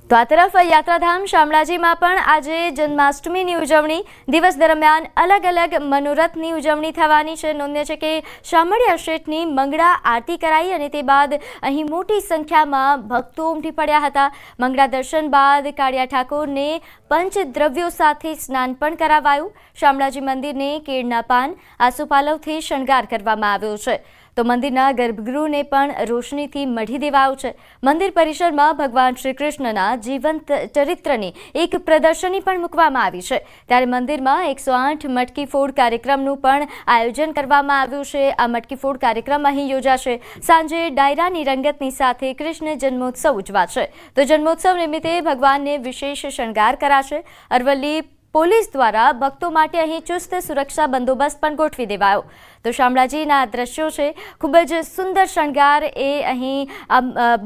તો આ તરફ યાત્રાધામ શામળાજીમાં પણ આજે જન્માષ્ટમીની ઉજવણી દિવસ દરમિયાન અલગ અલગ મનોરથની ઉજવણી થવાની છે। નોંધ્ય છે કે શામળિયા શેઠની મંગળા આરતી કરાઈ અને તે બાદ અહીં મોટી સંખ્યામાં ભક્તો ઉમટી પડ્યા હતા। મંગળા દર્શન બાદ કાળિયા ઠાકોરને પંચદ્રવ્યો સાથે સ્નાન પણ કરાવાયું। શામળાજી મંદિરને કેળના પાન આસોપાલવથી શણગાર કરવામાં આવ્યો છે તો મંદિરના ગર્ભગૃહને પણ રોશનીથી મઢી દેવાયું છે। મંદિર પરિસરમાં ભગવાન શ્રી કૃષ્ણના જીવંત ચરિત્રની એક પ્રદર્શની પણ મૂકવામાં આવી છે। ત્યારે મંદિરમાં 108 મટકી ફોડ કાર્યક્રમનું પણ આયોજન કરવામાં આવ્યું છે। આ મટકી ફોડ કાર્યક્રમ અહીં યોજાશે। સાંજે ડાયરાની રંગતની સાથે કૃષ્ણ જન્મોત્સવ ઉજવાશે તો જન્મોત્સવ નિમિત્તે ભગવાનને વિશેષ શણગાર કરાશે। અરવલ્લી પોલીસ દ્વારા ભક્તો માટે અહીં ચુસ્ત સુરક્ષા બંદોબસ્ત પણ ગોઠવી દેવાયો તો શામળાજીના દ્રશ્યો છે ખૂબ જ સુંદર શણગાર એ અહીં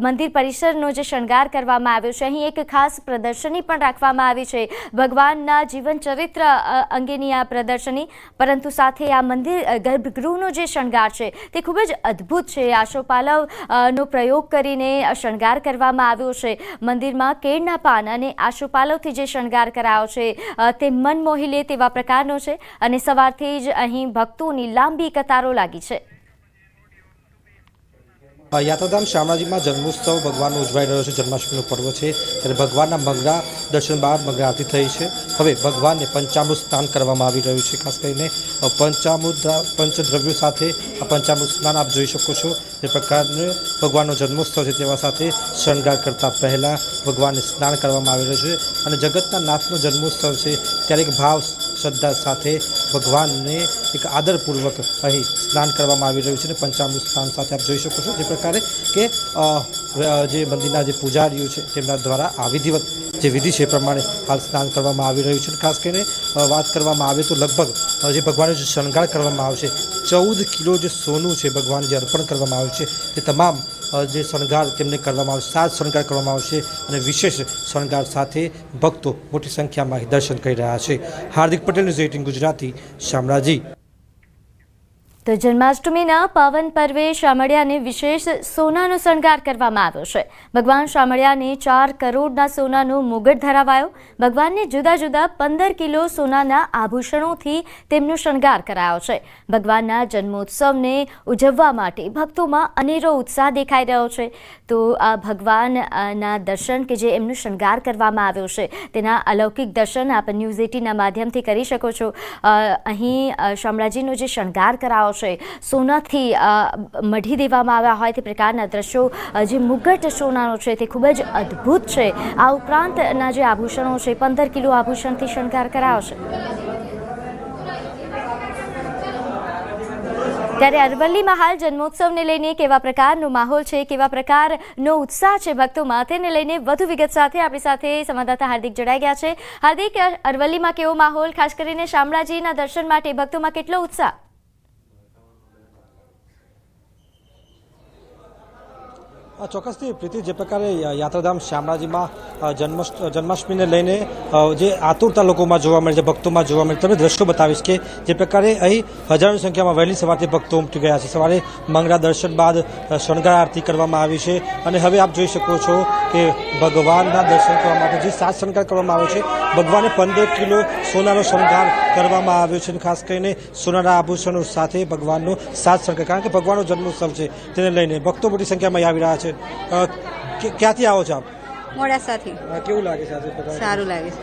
મંદિર પરિસરનો જે શણગાર કરવામાં આવ્યો છે। અહીં એક ખાસ પ્રદર્શની પણ રાખવામાં આવી છે ભગવાનના જીવન ચરિત્ર અંગેની આ પ્રદર્શની, પરંતુ સાથે આ મંદિર ગર્ભગૃહનો જે શણગાર છે તે ખૂબ જ અદ્ભુત છે। આશોપાલવનો પ્રયોગ કરીને શણગાર કરવામાં આવ્યો છે। મંદિરમાં કેળના પાન અને આશોપાલવથી જે શણગાર કરાયો છે તે મન મોહી લે તેવા પ્રકારનો છે અને સવારથી જ અહીં ભક્તોની લાંબી કતારો લાગી છે। યાત્રાધામ શામળાજીમાં જન્મોત્સવ ભગવાનનો ઉજવાઈ રહ્યો છે। જન્માષ્ટમીનો પર્વ છે ત્યારે ભગવાનના મંગળા દર્શન બાદ મંગળા આરતી થઈ છે। હવે ભગવાનને પંચામૃત સ્નાન કરવામાં આવી રહ્યું છે। ખાસ કરીને પંચદ્રવ્યો સાથે આ પંચામૃત સ્નાન આપ જોઈ શકો છો। જે પ્રકારનો ભગવાનનો જન્મોત્સવ છે તેવા સાથે શણગાર કરતાં પહેલાં ભગવાનને સ્નાન કરવામાં આવી રહ્યું છે અને જગતના નાથનો જન્મોત્સવ છે ત્યારે એક ભાવ શ્રદ્ધા સાથે ભગવાનને એક આદરપૂર્વક અહીં સ્નાન કરવામાં આવી રહ્યું છે અને પંચામૃત સ્નાન સાથે આપ જોઈ શકો છો જે પ્રકારે કે જે મંદિરના જે પૂજારીઓ છે તેમના દ્વારા આ વિધિવત જે વિધિ છે એ પ્રમાણે હાલ સ્નાન કરવામાં આવી રહ્યું છે। ખાસ કરીને વાત કરવામાં આવે તો લગભગ જે ભગવાનનો જે શણગાર કરવામાં આવશે 14 કિલો જે સોનું છે ભગવાન જે અર્પણ કરવામાં આવ્યું છે તે તમામ જે શણગાર તેમને કરવામાં આવશે, 7 શણગાર કરવામાં આવશે અને વિશેષ શણગાર સાથે ભક્તો મોટી સંખ્યામાં દર્શન કરી રહ્યા છે। હાર્દિક પટેલ, ન્યૂઝ 18 ગુજરાતી, શામળાજી। તો જન્માષ્ટમીના પાવન પર્વે શામળિયાને વિશેષ સોનાનો શણગાર કરવામાં આવ્યો છે। ભગવાન શામળિયાને 4 કરોડના સોનાનો મુગટ ધરાવાયો। ભગવાનને જુદા જુદા 15 કિલો સોનાના આભૂષણોથી તેમનો શણગાર કરાયો છે। ભગવાનના જન્મોત્સવને ઉજવવા માટે ભક્તોમાં અનેરો ઉત્સાહ દેખાઈ રહ્યો છે તો આ ભગવાનના દર્શન કે જે એમનો શણગાર કરવામાં આવ્યો છે તેના અલૌકિક દર્શન આપ ન્યૂઝ 18ના માધ્યમથી કરી શકો છો। અહીં શામળાજીનો જે શણગાર કરાયો છે સોનાથી મઢી દેવામાં આવ્યા હોય તે પ્રકારના દ્રશ્યો, જે મુગટ સોનાનો છે તે ખૂબ જ અદ્ભુત છે। આ ઉપરાંતના જે આભૂષણો છે 15 કિલો આભૂષણથી શણગાર કરાયો છે। ત્યારે અરવલ્લીમાં હાલ જન્મોત્સવને લઈને કેવા પ્રકારનો માહોલ છે, કેવા પ્રકારનો ઉત્સાહ છે ભક્તોમાં, તેને લઈને વધુ વિગત સાથે આપણી સાથે સંવાદદાતા હાર્દિક જોડાઈ ગયા છે। હાર્દિક, અરવલ્લીમાં કેવો માહોલ, ખાસ કરીને શામળાજીના દર્શન માટે ભક્તોમાં કેટલો ઉત્સાહ? ચોક્કસથી પ્રીતિ, જે પ્રકારે યાત્રાધામ શામળાજીમાં જન્માષ્ટમીને લઈને જે આતુરતા લોકોમાં જોવા મળે છે, ભક્તોમાં જોવા મળે, તમે દ્રશ્યો બતાવીશ કે જે પ્રકારે અહીં હજારોની સંખ્યામાં વહેલી સવારથી ભક્તો ઉમટી ગયા છે। સવારે મંગળા દર્શન બાદ શણગાર આરતી કરવામાં આવી છે અને હવે આપ જોઈ શકો છો કે ભગવાનના દર્શન કરવા માટે જે 7 શણગાર કરવામાં આવ્યો છે, ભગવાને 15 કિલો સોનાનો શણગાર કરવામાં આવ્યો છે અને ખાસ કરીને સોનાના આભૂષણો સાથે ભગવાનનો 7 શણગાર, કારણ કે ભગવાનનો જન્મોત્સવ છે તેને લઈને ભક્તો મોટી સંખ્યામાં આવી રહ્યા છે। ક્યાંથી આવો છો આપ? મોડાસાથી। કેવું લાગે છે આજે? સારું લાગે છે।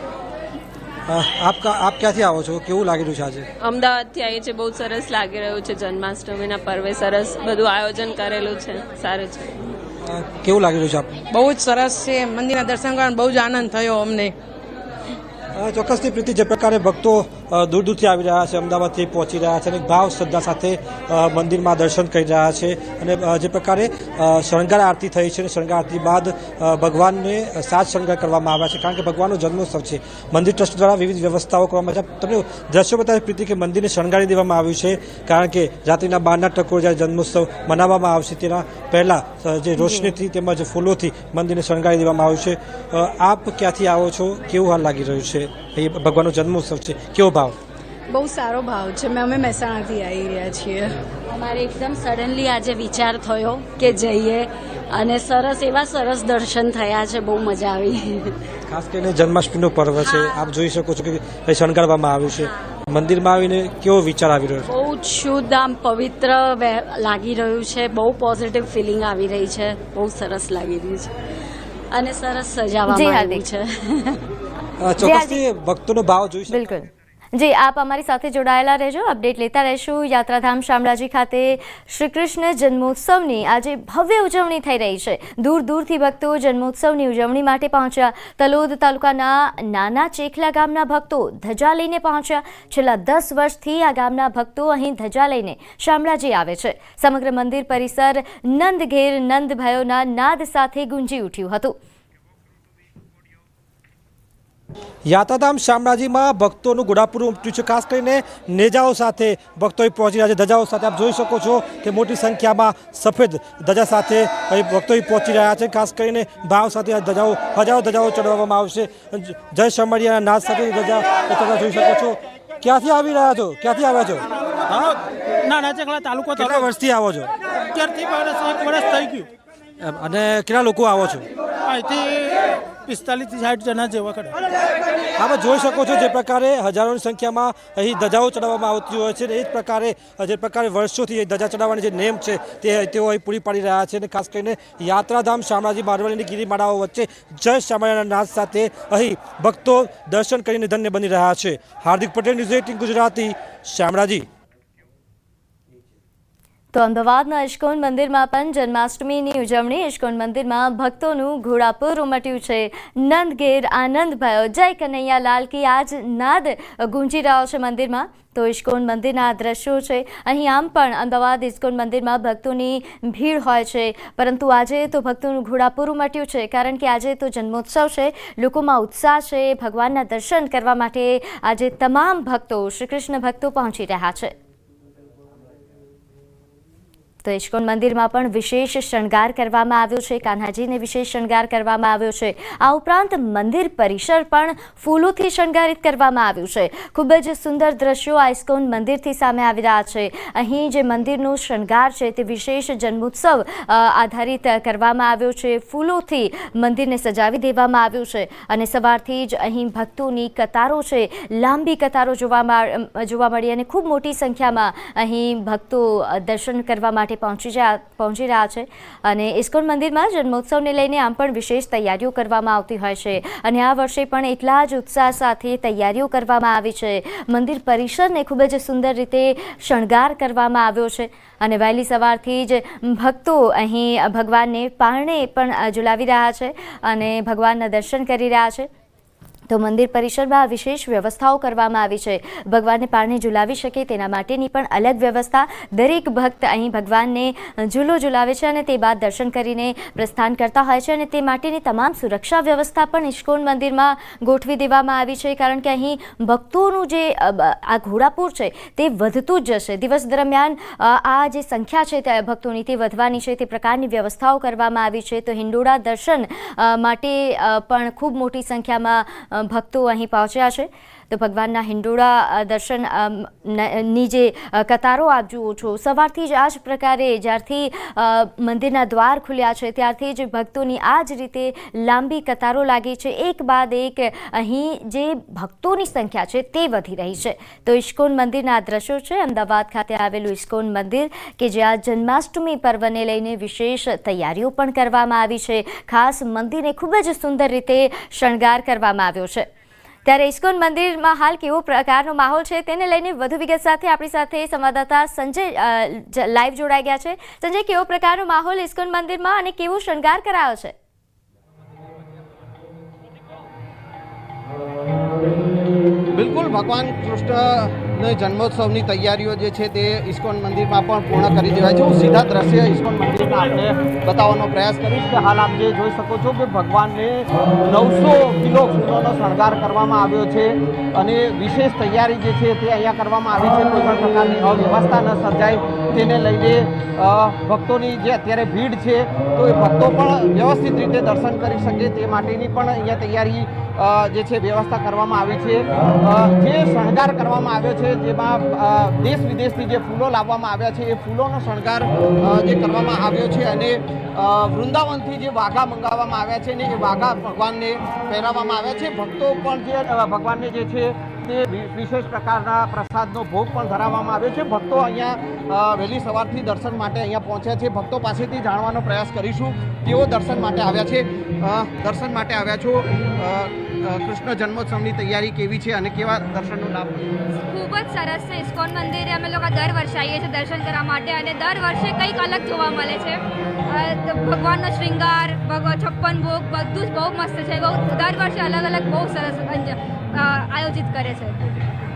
આપ ક્યાંથી આવો છો? કેવું લાગી રહ્યું છે આજે? અમદાવાદથી આવીએ છીએ। બહુ સરસ લાગી રહ્યું છે। જન્માષ્ટમીના પર્વે સરસ બધું આયોજન કરેલું છે, સારું છે। કેવું લાગી રહ્યું છે આપ? બહુ જ સરસ છે। મંદિરના દર્શન કરવાનો બહુ જ આનંદ થયો અમને। ચોક્કસથી પ્રીતિ, જે પ્રકારે ભક્તો દૂર દૂરથી આવી રહ્યા છે, અમદાવાદથી પહોંચી રહ્યા છે અને ભાવ શ્રદ્ધા સાથે મંદિરમાં દર્શન કરી રહ્યા છે અને જે પ્રકારે શણગાર આરતી થઈ છે અને શણગાર આરતી બાદ ભગવાનને 7 શણગાર કરવામાં આવ્યા છે, કારણ કે ભગવાનનો જન્મોત્સવ છે। મંદિર ટ્રસ્ટ દ્વારા વિવિધ વ્યવસ્થાઓ કરવામાં આવે છે। તમને દ્રશ્યો બતાવી પ્રીતિ કે મંદિરને શણગારી દેવામાં આવ્યું છે, કારણ કે રાત્રિના 12ના ટકોર જ્યારે જન્મોત્સવ મનાવવામાં આવશે તેના પહેલાં જે રોશનીથી તેમજ ફૂલોથી મંદિરને શણગારી દેવામાં આવ્યું છે। આપ ક્યાંથી આવો છો? કેવું હાલ લાગી રહ્યું છે? એ ભગવાનનો જન્મોત્સવ છે, કેવો ભાવ? બહુ સારો ભાવ છે। અમે મહેસાણાથી આવી રહ્યા છીએ। અમારે એકદમ સડનલી આજે વિચાર થયો કે જઈએ અને એવા સરસ દર્શન થયા છે, બહુ મજા આવી. ખાસ કરીને જન્માષ્ટમીનો પર્વ છે, આપ જોઈ શકો છો કે અહીં શણગારવામાં આવ્યું છે. મંદિરમાં આવીને કેવો વિચાર આવી રહ્યો છે? બહુ જ શુદ્ધ, આમ પવિત્ર લાગી રહ્યું છે. બહુ પોઝિટિવ ફિલિંગ આવી રહી છે. બહુ સરસ લાગી રહ્યું છે અને સરસ સજાવવામાં આવ્યું છે. ચોક્કસથી ભક્તોનો ભાવ જોઈ શકો. બિલકુલ જી, આપ અમારી સાથે જોડાયેલા રહેજો, અપડેટ લેતા રહેશું. યાત્રાધામ શામળાજી ખાતે શ્રી કૃષ્ણ જન્મોત્સવની આજે ભવ્ય ઉજવણી થઈ રહી છે. દૂર દૂરથી ભક્તો જન્મોત્સવની ઉજવણી માટે પહોંચ્યા. તલોદ તાલુકાના નાના ચેખલા ગામના ભક્તો ધજા લઈને પહોંચ્યા. છેલ્લા 10 વર્ષથી આ ગામના ભક્તો અહીં ધજા લઈને શામળાજી આવે છે. સમગ્ર મંદિર પરિસર નંદ ઘેર નંદ ભાઈઓના નાદ સાથે ગુંજી ઉઠ્યું હતું. યાત્રાધામ શામળાજીમાં ભક્તોનું ઘોડાપુર ઉમટ્યું છે. ખાસ કરીને નેજાઓ સાથે ભક્તો અહીં પહોંચી રહ્યા છે. ધજાઓ સાથે આપ જોઈ શકો છો કે મોટી સંખ્યામાં સફેદ ધજા સાથે અહીં ભક્તો અહીં પહોંચી રહ્યા છે. ખાસ કરીને ભાવ સાથે આ ધજાઓ હજારો ધજાઓ ચડાવવામાં આવશે. જય શામળિયાના નાદ સાથે ધજા જોઈ શકો છો. ક્યાંથી આવી રહ્યા છો? ક્યાંથી આવ્યા છો? નાના ચેખલા તાલુકો. કેટલા વર્ષથી આવો છો? 1 વર્ષ થઈ ગયું. અને કેટલા લોકો આવો છો? અહીંથી 45 થી 60 જણા જેવા ખરા. આપ જોઈ શકો છો જે પ્રકારે હજારોની સંખ્યામાં અહીં ધજાઓ ચડાવવામાં આવતી હોય છે. એ જ પ્રકારે જે પ્રકારે વર્ષોથી ધજા ચડાવવાની જે નેમ છે તે તેઓ અહીં પૂરી પાડી રહ્યા છે. અને ખાસ કરીને યાત્રાધામ શામળાજી બારવણીની ગિરિમાળાઓ વચ્ચે જય શામળિયાના નાદ સાથે અહીં ભક્તો દર્શન કરીને ધન્ય બની રહ્યા છે. હાર્દિક પટેલ, ન્યૂઝ 18 ગુજરાતી, શામળાજી. તો અમદાવાદના ઇસ્કોન મંદિરમાં પણ જન્માષ્ટમીની ઉજવણી. ઇસ્કોન મંદિરમાં ભક્તોનું ઘોડાપુર ઉમટ્યું છે. નંદ ઘેર આનંદ ભયો, જય કનૈયા લાલ કી આજ નાદ ગુંજી રહ્યો છે મંદિરમાં. તો ઇસ્કોન મંદિરના આ દ્રશ્યો છે. અહીં આમ પણ અમદાવાદ ઇસ્કોન મંદિરમાં ભક્તોની ભીડ હોય છે, પરંતુ આજે તો ભક્તોનું ઘોડાપુર ઉમટ્યું છે. કારણ કે આજે તો જન્મોત્સવ છે, લોકોમાં ઉત્સાહ છે. ભગવાનના દર્શન કરવા માટે આજે તમામ ભક્તો, શ્રી કૃષ્ણ ભક્તો પહોંચી રહ્યા છે. તો ઇસ્કોન મંદિરમાં પણ વિશેષ શણગાર કરવામાં આવ્યો છે. કાન્હાજીને વિશેષ શણગાર કરવામાં આવ્યો છે. આ ઉપરાંત મંદિર પરિસર પણ ફૂલોથી શણગારિત કરવામાં આવ્યું છે. ખૂબ જ સુંદર દ્રશ્યો આ ઇસ્કોન મંદિરથી સામે આવી રહ્યા છે. અહીં જે મંદિરનો શણગાર છે તે વિશેષ જન્મોત્સવ આધારિત કરવામાં આવ્યો છે. ફૂલોથી મંદિરને સજાવી દેવામાં આવ્યું છે અને સવારથી જ અહીં ભક્તોની કતારો છે, લાંબી કતારો જોવા મળી અને ખૂબ મોટી સંખ્યામાં અહીં ભક્તો દર્શન કરવા માટે પહોંચી રહ્યા છે. અને ઇસ્કોન મંદિરમાં જન્મોત્સવને લઈને આમ પણ વિશેષ તૈયારીઓ કરવામાં આવતી હોય છે અને આ વર્ષે પણ એટલા જ ઉત્સાહ સાથે તૈયારીઓ કરવામાં આવી છે. મંદિર પરિસરને ખૂબ જ સુંદર રીતે શણગાર કરવામાં આવ્યો છે અને વહેલી સવારથી જ ભક્તો અહીં ભગવાનને પારણે પણ ઝુલાવી રહ્યા છે અને ભગવાનના દર્શન કરી રહ્યા છે. તો મંદિર પરિસરમાં વિશેષ વ્યવસ્થાઓ કરવામાં આવી છે. ભગવાનને પારણે ઝુલાવી શકે તેના માટેની પણ અલગ વ્યવસ્થા. દરેક ભક્ત અહીં ભગવાનને ઝૂલો ઝુલાવે છે અને તે બાદ દર્શન કરીને પ્રસ્થાન કરતા હોય છે અને તે માટેની તમામ સુરક્ષા વ્યવસ્થા પણ ઇસ્કોન મંદિરમાં ગોઠવી દેવામાં આવી છે. કારણ કે અહીં ભક્તોનું જે આ ઘોડાપુર છે તે વધતું જ જશે. દિવસ દરમિયાન આ જે સંખ્યા છે તે ભક્તોની તે વધવાની છે. તે પ્રકારની વ્યવસ્થાઓ કરવામાં આવી છે. તો હિંડોળા દર્શન માટે પણ ખૂબ મોટી સંખ્યામાં ભક્તો અહીં પહોંચ્યા છે. તો ભગવાનના હિંડોળા દર્શન ની જે કતારો આપ જુઓ છો, સવારથી જ આ જ પ્રકારે જ્યારથી મંદિરના દ્વાર ખુલ્યા છે ત્યારથી જ ભક્તોની આ જ રીતે લાંબી કતારો લાગી છે. એક બાદ એક અહીં જે ભક્તોની સંખ્યા છે તે વધી રહી છે. તો ઇસ્કોન મંદિરના આ દ્રશ્યો છે. અમદાવાદ ખાતે આવેલું ઇસ્કોન મંદિર કે જ્યાં જન્માષ્ટમી પર્વને લઈને વિશેષ તૈયારીઓ પણ કરવામાં આવી છે. ખાસ મંદિરને ખૂબ જ સુંદર રીતે શણગાર કરવામાં આવ્યો છે. ત્યારે ઇસ્કોન મંદિરમાં હાલ કેવો પ્રકારનો માહોલ છે તેને લઈને વધુ વિગત સાથે આપણી સાથે સંવાદદાતા સંજય લાઈવ જોડાઈ ગયા છે. સંજય, કેવો પ્રકારનો માહોલ ઇસ્કોન મંદિરમાં અને કેવો શણગાર કરાયો છે? બિલકુલ, ભગવાન કૃષ્ણ જન્મોત્સવની તૈયારીઓ જે છે તે ઇસ્કોન મંદિરમાં પણ પૂર્ણ કરી દેવાય છે. હું સીધા દ્રશ્ય ઇસ્કોન મંદિરના આપણે બતાવવાનો પ્રયાસ કરીશ કે હાલ આપ જે જોઈ શકો છો કે ભગવાનને 900 કિલો ફૂલોનો શણગાર કરવામાં આવ્યો છે અને વિશેષ તૈયારી જે છે તે અહીંયા કરવામાં આવી છે. કોઈ પણ પ્રકારની અવ્યવસ્થા ન સર્જાય તેને લઈને ભક્તોની જે અત્યારે ભીડ છે તો એ ભક્તો પણ વ્યવસ્થિત રીતે દર્શન કરી શકે તે માટેની પણ અહીંયા તૈયારી જે છે વ્યવસ્થા કરવામાં આવી છે. જે શણગાર કરવામાં આવ્યો છે જેમાં દેશ વિદેશથી જે ફૂલો લાવવામાં આવ્યા છે એ ફૂલોનો શણગાર જે કરવામાં આવ્યો છે અને વૃંદાવનથી જે વાઘા મંગાવવામાં આવ્યા છે ને એ વાઘા ભગવાનને પહેરાવવામાં આવ્યા છે. ભક્તો પણ જે ભગવાનને જે છે તે વિશેષ પ્રકારના પ્રસાદનો ભોગ પણ ધરાવવામાં આવ્યો છે. ભક્તો અહીંયા વહેલી સવારથી દર્શન માટે અહીંયા પહોંચ્યા છે. ભક્તો પાસેથી જાણવાનો પ્રયાસ કરીશું કેવો દર્શન માટે આવ્યા છે. દર્શન માટે આવ્યા છો, કૃષ્ણ જન્મોત્સવની તૈયારી કેવી છે અને કેવા દર્શનનો લાભ? ખૂબ જ સરસ છે. ઇસ્કોન મંદિરે અમે લોકો દર વર્ષે આવીએ છીએ દર્શન કરવા માટે અને દર વર્ષે કંઈક અલગ જોવા મળે છે. ભગવાનનો શ્રૃંગાર, 56 ભોગ બધું જ બહુ મસ્ત છે. દર વર્ષે અલગ અલગ બહુ સરસ આયોજિત કરે છે.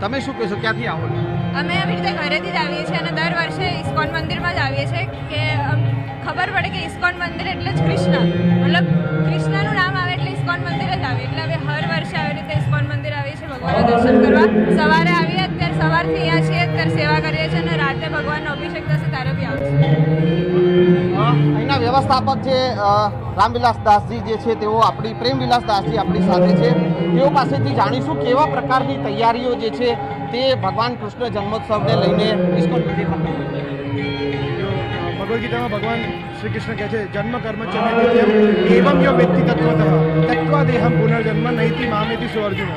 તમે શું કહેશો, ક્યાંથી આવો? અમે આવી રીતે ઘરેથી જ આવીએ છીએ અને દર વર્ષે ઇસ્કોન મંદિરમાં જ આવીએ છીએ કે ખબર પડે કે ઇસ્કોન મંદિર એટલે જ કૃષ્ણ, મતલબ કૃષ્ણનું નામ આવે એટલે ઇસ્કોન મંદિર જ આવે. એટલે હવે હર વર્ષે આવી રીતે ઇસ્કોન મંદિર આવીએ છીએ ભગવાનના દર્શન કરવા. સવારે આવીએ, અત્યારે સવારથી અહીંયા છીએ, અત્યારે સેવા કરીએ છીએ અને રાતે ભગવાનનો અભિષેક થશે ત્યારે બી આવશે. અહીંના વ્યવસ્થાપક છે રામવિલાસ દાસજી જે છે તેઓ પ્રેમવિલાસ દાસજી આપણી સાથે છે. તેઓ પાસેથી જાણીશું કેવા પ્રકારની તૈયારીઓ જે છે તે ભગવાન કૃષ્ણ જન્મોત્સવને લઈને ઇસ્કોન મંદિરમાં. ભગવદ્ ગીતામાં ભગવાન શ્રી કૃષ્ણ કહે છે, જન્મ કર્મ ચ મે નિત્યમ એવમ યો વ્યક્તિ તત્વતઃ તત્વા દેહમ પુનર્જન્મ નૈતિ મામેતિ સો અર્જુન.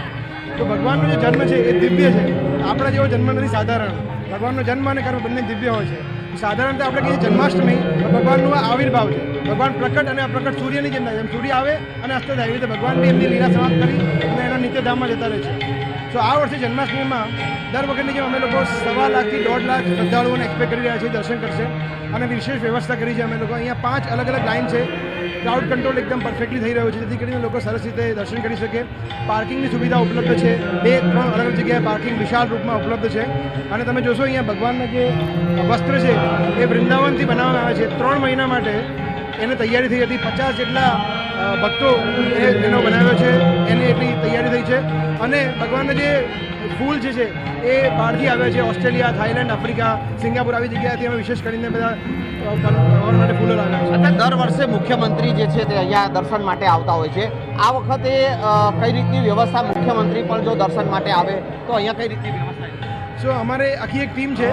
તો ભગવાનનો જે જન્મ છે એ દિવ્ય છે. આપણા જેવો જન્મ નથી સાધારણ. ભગવાનનો જન્મ અને કર્મ બંને દિવ્ય હોય છે. સાધારણતઃ આપણે કહીએ જન્માષ્ટમી ભગવાનનો આવિર્ભાવ છે. ભગવાન પ્રકટ અને અપ્રકટ સૂર્યની જેમ થાય. સૂર્ય આવે અને અસ્ત થાય, એવી રીતે ભગવાન બી એમની લીલા સમાપ્ત કરી અને એના નિત્યધામમાં જતા રહે છે. તો આ વર્ષે જન્માષ્ટમીમાં દર વખતની જેમ અમે લોકો 1.25 લાખથી 1.5 લાખ શ્રદ્ધાળુઓને એક્સપેક્ટ કરી રહ્યા છીએ દર્શન કરશે અને વિશેષ વ્યવસ્થા કરી છે અમે લોકો. અહીંયા 5 અલગ અલગ લાઇન છે. ક્રાઉડ કંટ્રોલ એકદમ પરફેક્ટલી થઈ રહ્યો છે, જેથી કરીને લોકો સરસ રીતે દર્શન કરી શકે. પાર્કિંગની સુવિધા ઉપલબ્ધ છે. 2-3 અલગ અલગ જગ્યાએ પાર્કિંગ વિશાળ રૂપમાં ઉપલબ્ધ છે. અને તમે જોશો અહીંયા ભગવાનના જે વસ્ત્ર છે એ વૃંદાવનથી બનાવવામાં આવે છે. 3 મહિના માટે એને તૈયારી થઈ હતી. 50 જેટલા ભક્તો એનો બનાવ્યો છે, એની એટલી તૈયારી થઈ છે. અને ભગવાનના જે ફૂલ જે છે એ બહારથી આવ્યા છે. ઓસ્ટ્રેલિયા, થાઈલેન્ડ, આફ્રિકા, સિંગાપુર આવી જગ્યાએથી અમે વિશેષ કરીને બધા ભગવાન માટે ફૂલો લાવ્યા છે. દર વર્ષે મુખ્યમંત્રી જે છે તે અહીંયા દર્શન માટે આવતા હોય છે. આ વખતે કઈ રીતની વ્યવસ્થા, મુખ્યમંત્રી પણ જો દર્શન માટે આવે તો અહીંયા કઈ રીતની વ્યવસ્થા છે? સો અમારે આખી એક ટીમ છે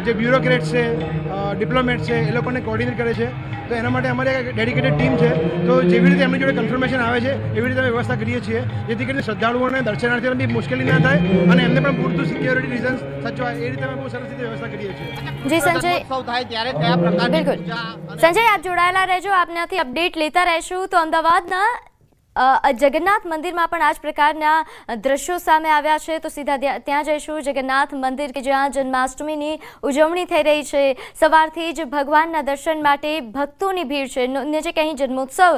જે બ્યુરોક્રેટ્સ છે, ડિપ્લોમેટ્સ છે, એ લોકોને કોર્ડિનેટ કરે છે. તો એના માટે અમારી એક ડેડિકેટેડ ટીમ છે. તો જેવી રીતે એમની જોડે કન્ફર્મેશન આવે છે એવી રીતે અમે વ્યવસ્થા કરીએ છીએ, જેથી કરીને શ્રદ્ધાળુઓને, દર્શનાર્થીઓને બી મુશ્કેલી ના થાય અને એમને પણ પૂરતું સિક્યોરિટી રીઝન્સ સચવાય એ રીતે અમે બહુ સરસ રીતે વ્યવસ્થા કરીએ છીએ. જી સંજય, થાય ત્યારે કયા પ્રકારની બિલકુલ સંજય, આપ જોડાયેલા રહેજો, આપનાથી અપડેટ લેતા રહેશું. તો અમદાવાદના જગન્નાથ મંદિરમાં પણ આ જ પ્રકારના દ્રશ્યો સામે આવ્યા છે. તો સીધા ત્યાં જઈશું, જગન્નાથ મંદિર કે જ્યાં જન્માષ્ટમીની ઉજવણી થઈ રહી છે. સવારથી જ ભગવાનના દર્શન માટે ભક્તોની ભીડ છે. નોંધ્ય છે કે અહીં જન્મોત્સવ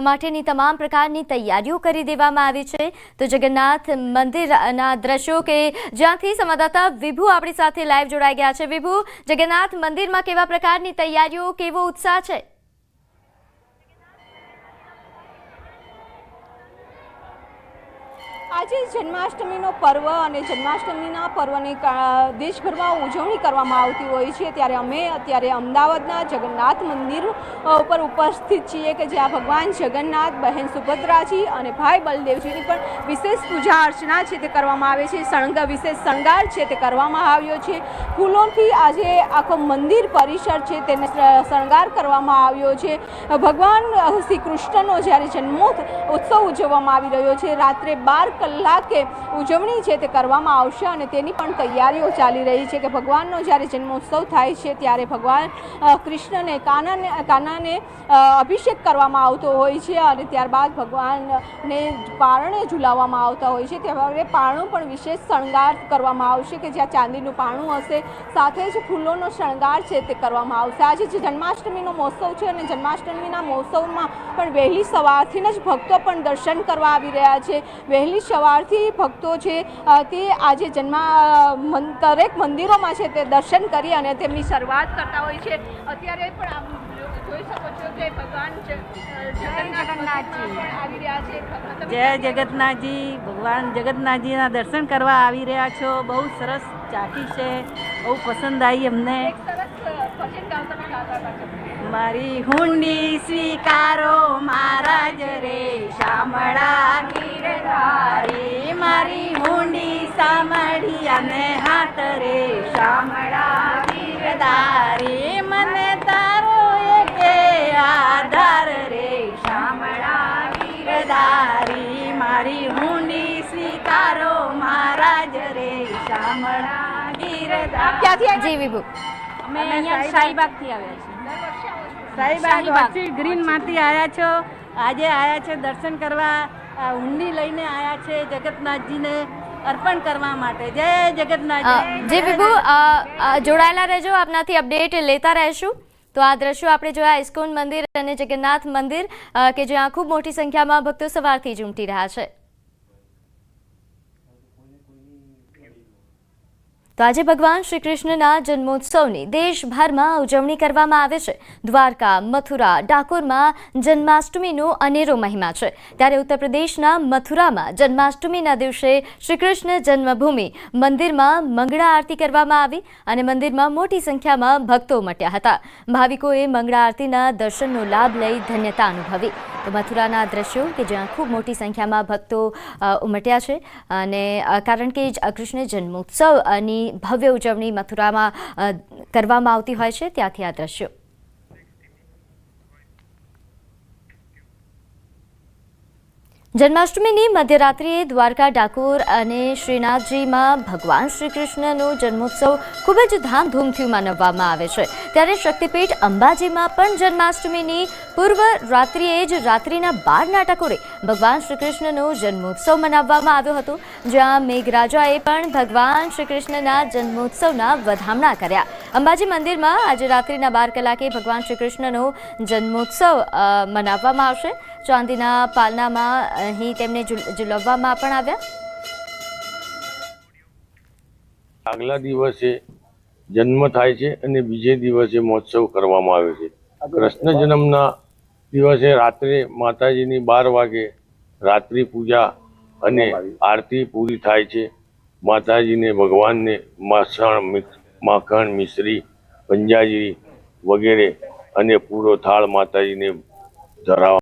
માટેની તમામ પ્રકારની તૈયારીઓ કરી દેવામાં આવી છે. તો જગન્નાથ મંદિરના દ્રશ્યો કે જ્યાંથી સંવાદદાતા વિભુ આપણી સાથે લાઈવ જોડાઈ ગયા છે. વિભુ, જગન્નાથ મંદિરમાં કેવા પ્રકારની તૈયારીઓ, કેવો ઉત્સાહ છે? આજે જન્માષ્ટમીનો પર્વ અને જન્માષ્ટમીના પર્વની દેશભરમાં ઉજવણી કરવામાં આવતી હોય છે, ત્યારે અમે અત્યારે અમદાવાદના જગન્નાથ મંદિર ઉપર ઉપસ્થિત છીએ કે જ્યાં ભગવાન જગન્નાથ, બહેન સુભદ્રાજી અને ભાઈ બલદેવજીની પણ વિશેષ પૂજા અર્ચના છે તે કરવામાં આવે છે. વિશેષ શણગાર છે તે કરવામાં આવ્યો છે. ફૂલોથી આજે આખો મંદિર પરિસર છે તેને શણગાર કરવામાં આવ્યો છે. ભગવાન શ્રી કૃષ્ણનો જ્યારે જન્મોત્સવ ઉજવવામાં આવી રહ્યો છે, રાત્રે 12 કલાકે ઉજવણી છે તે કરવામાં આવશે અને તેની પણ તૈયારીઓ ચાલી રહી છે કે ભગવાનનો જ્યારે જન્મોત્સવ થાય છે ત્યારે ભગવાન કૃષ્ણને કાનાને અભિષેક કરવામાં આવતો હોય છે અને ત્યારબાદ ભગવાનને પારણે ઝુલાવવામાં આવતા હોય છે. ત્યારે પારણું પણ વિશેષ શણગાર કરવામાં આવશે કે જ્યાં ચાંદીનું પારણું હશે, સાથે જ ફૂલોનો શણગાર છે તે કરવામાં આવશે. આજે જે જન્માષ્ટમીનો મહોત્સવ છે અને જન્માષ્ટમીના મહોત્સવમાં પણ વહેલી સવારથી જ ભક્તો પણ દર્શન કરવા આવી રહ્યા છે. વહેલી સવારથી ભક્તો છે તે આજે દરેક મંદિરોમાં છે તે દર્શન કરી અને તેમની શરૂઆત કરતા હોય છે. અત્યારે પણ આપ જોઈ શકો છો કે ભગવાન જગન્નાથજી આવી રહ્યા છે. જય જગન્નાથજી, ભગવાન જગન્નાથજીના દર્શન કરવા આવી રહ્યા છો. બહુ સરસ ચાકી છે, બહુ પસંદ આવી અમને. મારી હુંડી સ્વીકારો મહારાજ રે, શામળા ધારી મારી હુંડી સામળી અને હાથ રે શામળા ગીરધારી મને તારો એકે આધાર રે શામળા ગીરધારી મારી હુંડી સ્વીકારો મહારાજ રે શામળા ગીરધારી. ક્યાંથી જી વિભુ. અમે અહીંયા શાહીબાગથી આવ્યા છીએ. શાહીબાગ ગ્રીન માંથી આવ્યા છો, આજે આવ્યા છે દર્શન કરવા, હુંડી લઈને આવ્યા છે જગન્નાથજીને અર્પણ કરવા માટે. જય જગન્નાથ. જી વિભુ, જોડાયેલા રહેજો, આપનાથી અપડેટ લેતા રહેશું. તો આ દ્રશ્યો આપણે જોયા ઇસ્કોન મંદિર અને જગન્નાથ મંદિર કે જ્યાં ખૂબ મોટી સંખ્યામાં ભક્તો સવારથી જ ઉમટી રહ્યા છે. તો આજે ભગવાન શ્રી કૃષ્ણના જન્મોત્સવની દેશભરમાં ઉજવણી કરવામાં આવે છે. દ્વારકા, મથુરા, ડાકોરમાં જન્માષ્ટમીનો અનેરો મહિમા છે. ત્યારે ઉત્તર પ્રદેશના મથુરામાં જન્માષ્ટમીના દિવસે શ્રી કૃષ્ણ જન્મભૂમિ મંદિરમાં મંગળા આરતી કરવામાં આવી અને મંદિરમાં મોટી સંખ્યામાં ભક્તો ઉમટ્યા હતા. ભાવિકોએ મંગળા આરતીના દર્શનનો લાભ લઈ ધન્યતા અનુભવી. તો મથુરાના દ્રશ્યો કે જ્યાં ખૂબ મોટી સંખ્યામાં ભક્તો ઉમટ્યા છે અને કારણ કે કૃષ્ણ જન્મોત્સવની ભવ્ય ઉજવણી મથુરામાં કરવામાં આવતી હોય છે, ત્યાંથી આ દ્રશ્યો. જન્માષ્ટમીની મધ્યરાત્રિએ દ્વારકા, ડાકોર અને શ્રીનાથજીમાં ભગવાન શ્રી કૃષ્ણનો જન્મોત્સવ ખૂબ જ ધામધૂમથી મનાવવામાં આવે છે. ત્યારે શક્તિપીઠ અંબાજીમાં પણ જન્માષ્ટમીની પૂર્વ રાત્રિએ જ રાત્રિના 12ના ટકોરે ભગવાન શ્રી કૃષ્ણનો જન્મોત્સવ મનાવવામાં આવ્યો હતો, જ્યાં મેઘરાજાએ પણ ભગવાન શ્રી કૃષ્ણના જન્મોત્સવના વધામણા કર્યા. અંબાજી મંદિરમાં આજે રાત્રિના 12 કલાકે ભગવાન શ્રી કૃષ્ણનો જન્મોત્સવ મનાવવામાં આવશે. ચાંદીના પાલનામાં અહીં તેમને ઝુલવવામાં પણ આવ્યા. આગલા દિવસે જન્મ થાય છે અને બીજે દિવસે મહોત્સવ કરવામાં આવે છે. કૃષ્ણ જન્મના દિવસે રાત્રે માતાજીની 12 વાગે રાત્રિ પૂજા અને આરતી પૂરી થાય છે. માતાજીને ભગવાનને માખણ, મિશ્રી, પંજાજી વગેરે અને પૂરો થાળ માતાજીને ધરાવવામાં